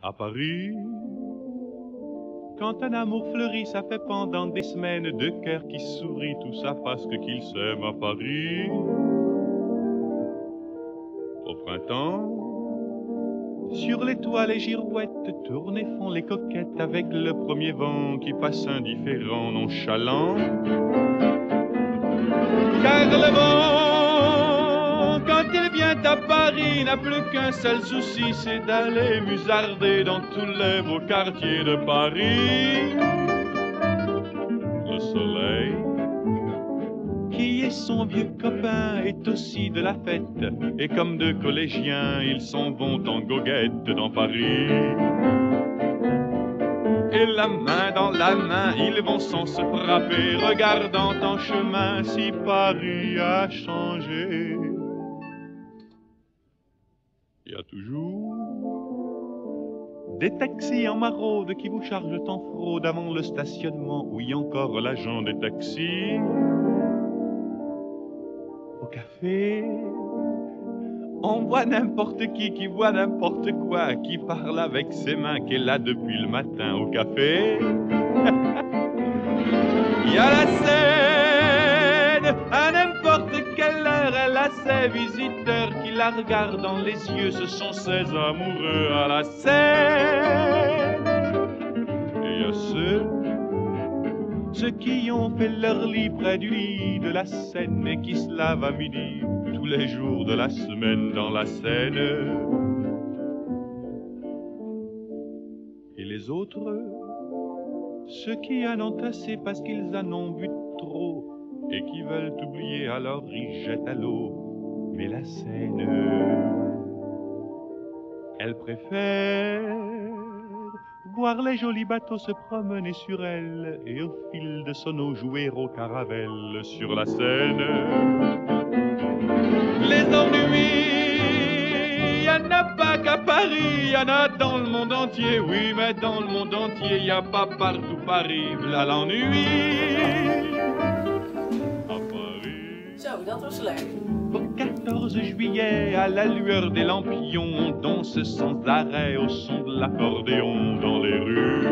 À Paris, quand un amour fleurit, ça fait pendant des semaines deux cœurs qui sourient, tout ça parce qu'ils s'aiment à Paris. Au printemps, sur les toits les girouettes tournent et font les coquettes avec le premier vent qui passe indifférent, nonchalant. Car le vent, quand il vient à Paris, n'a plus qu'un seul souci, c'est d'aller musarder dans tous les beaux quartiers de Paris. Le soleil, qui est son vieux copain, est aussi de la fête, et comme deux collégiens, ils s'en vont en goguette dans Paris. Et la main dans la main, ils vont sans se frapper, regardant en chemin si Paris a changé. Il y a toujours des taxis en maraude qui vous chargent en fraude avant le stationnement. Oui, encore l'agent des taxis. Au café, on voit n'importe qui voit n'importe quoi, qui parle avec ses mains, qui est là depuis le matin au café. Il y a la Seine, à n'importe quelle heure, elle a ses visiteurs qui la regardent dans les yeux, ce sont ses amoureux à la Seine. Et il y a ceux qui ont fait leur lit près du lit de la Seine et qui se lavent à midi tous les jours de la semaine dans la Seine. Et les autres, ceux qui en ont assez parce qu'ils en ont bu trop et qui veulent oublier, alors ils jettent à l'eau. Mais la Seine, elle préfère voir les jolis bateaux se promener sur elle et au fil de son eau jouer au caravelle sur la Seine. Les ennuis, y en a pas qu'à Paris, y en a dans le monde entier. Oui, mais dans le monde entier, y a pas partout Paris, là l'ennui. À Paris. Zo, dat was leuk. Au 14 juillet, à la lueur des lampions, on danse sans arrêt au son de l'accordéon dans les rues.